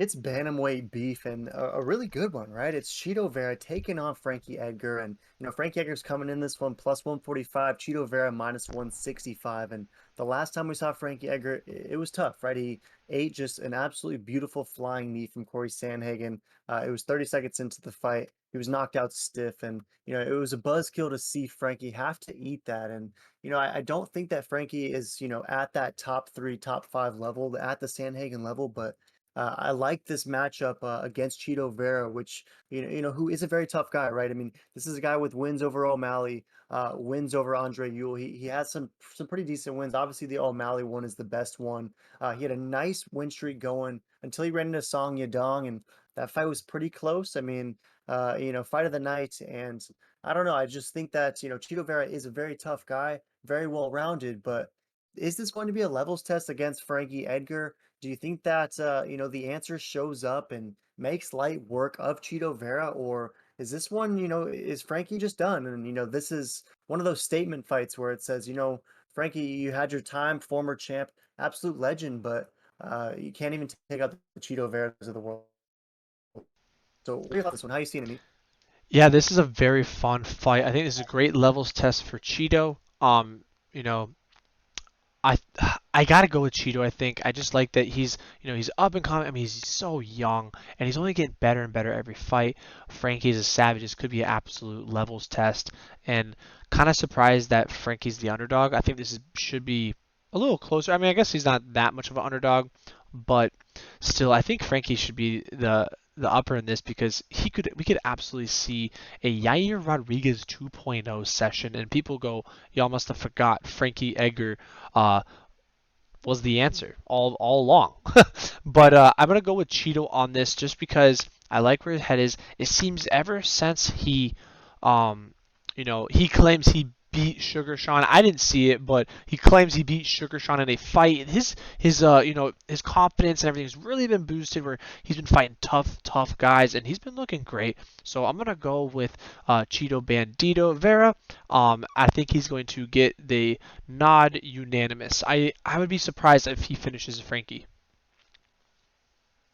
It's bantamweight beef and a really good one, right? It's Chito Vera taking on Frankie Edgar, and Frankie Edgar's coming in this one plus 145, Chito Vera minus 165. And the last time we saw Frankie Edgar, it was tough, right? He ate just an absolutely beautiful flying knee from Corey Sandhagen. It was 30 seconds into the fight. He was knocked out stiff, and it was a buzzkill to see Frankie have to eat that. And I don't think that Frankie is at that top three, top five level, at the Sandhagen level, but I like this matchup against Chito Vera, which who is a very tough guy, right? I mean, this is a guy with wins over O'Malley, wins over Andre Ewell. He has some pretty decent wins. Obviously, the O'Malley one is the best one. He had a nice win streak going until he ran into Song Yadong, and that fight was pretty close. I mean, fight of the night, and I don't know. I just think that Chito Vera is a very tough guy, very well rounded, but is this going to be a levels test against Frankie Edgar? Do you think that the answer shows up and makes light work of Chito Vera, or is this one, is Frankie just done? And this is one of those statement fights where it says, Frankie, you had your time, former champ, absolute legend, but you can't even take out the Chito Veras of the world. So what do you thought this one? How you seeing it? Yeah, this is a very fun fight. I think this is a great levels test for Cheeto. You know, I I gotta go with Cheeto. I think I just like that he's up and coming. I mean, he's so young and he's only getting better and better every fight. Frankie's a savage. This could be an absolute levels test, and kind of surprised that Frankie's the underdog. I think should be a little closer. I mean, I guess he's not that much of an underdog, but still, I think Frankie should be the upper in this because we could absolutely see a Yair Rodriguez 2.0 session, and people go, y'all must have forgot Frankie Edgar uh, was the answer all along. But I'm gonna go with Cheeto on this just because I like where his head is. It seems ever since um, he claims he beat Sugar Sean. I didn't see it, but he claims he beat Sugar Sean in a fight. His confidence and everything's really been boosted. Where he's been fighting tough guys, and he's been looking great. So I'm gonna go with Cheeto Bandito Vera. I think he's going to get the nod unanimous. I would be surprised if he finishes Frankie.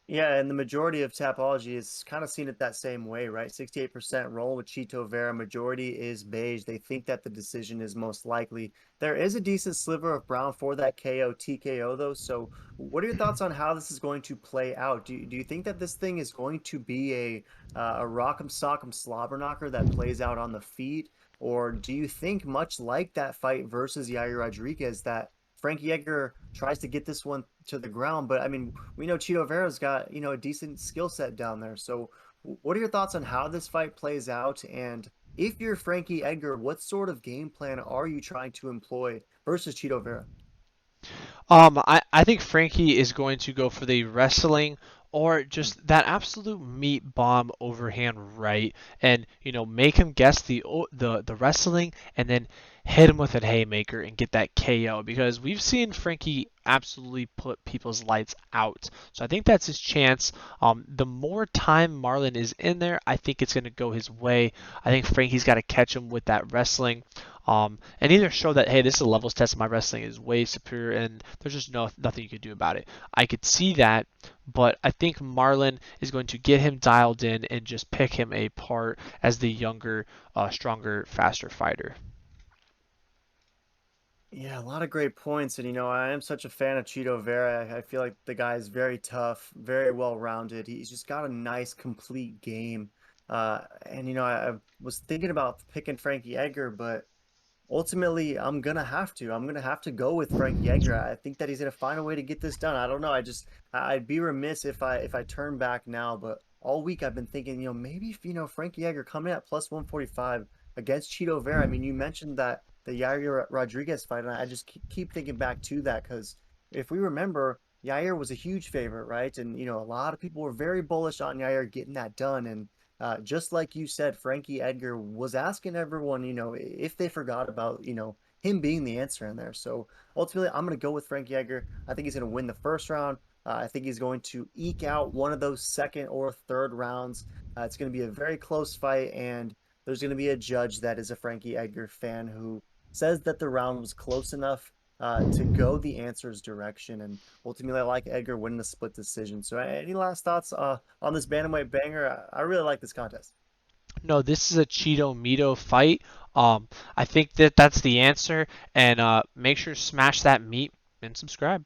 Yeah, and the majority of Tapology is kind of seen it that same way, right? 68% roll with Chito Vera. Majority is beige. They think that the decision is most likely. There is a decent sliver of brown for that KO TKO though. So, what are your thoughts on how this is going to play out? Do you think that this thing is going to be a rock'em sock'em slobber knocker that plays out on the feet, or do you think much like that fight versus Yair Rodriguez that Frankie Edgar tries to get this one to the ground, but I mean, we know Chito Vera's got, a decent skill set down there. So, what are your thoughts on how this fight plays out? And if you're Frankie Edgar, what sort of game plan are you trying to employ versus Chito Vera? I think Frankie is going to go for the wrestling or Hmm. just that absolute meat bomb overhand right, and make him guess the wrestling, and then hit him with a haymaker and get that KO because we've seen Frankie absolutely put people's lights out. So I think that's his chance. The more time Marlon is in there, I think it's going to go his way. I think Frankie's got to catch him with that wrestling. And either show that, hey, this is a levels test and my wrestling is way superior and there's just nothing you can do about it. I could see that, but I think Marlon is going to get him dialed in and just pick him apart as the younger, stronger, faster fighter. Yeah, a lot of great points. And, I am such a fan of Chito Vera. I feel like the guy is very tough, very well rounded. He's just got a nice, complete game. And, I was thinking about picking Frankie Edgar, but ultimately, I'm gonna have to. I'm gonna have to go with Frankie Edgar. I think that he's gonna find a way to get this done. I don't know. I'd be remiss if I turn back now. But all week I've been thinking, maybe if Frankie Edgar coming at plus 145 against Chito Vera. I mean, you mentioned that the Yair Rodriguez fight, and I just keep thinking back to that because if we remember, Yair was a huge favorite, right? And a lot of people were very bullish on Yair getting that done, and just like you said, Frankie Edgar was asking everyone, if they forgot about, him being the answer in there. So ultimately, I'm going to go with Frankie Edgar. I think he's going to win the first round. I think he's going to eke out one of those second or third rounds. It's going to be a very close fight, and there's going to be a judge that is a Frankie Edgar fan who says that the round was close enough. to go the answer's direction. And ultimately, I like Edgar winning the split decision. So, any last thoughts on this bantamweight banger? I really like this contest. No, this is a Cheeto Mito fight. I think that that's the answer. And make sure to smash that meat and subscribe.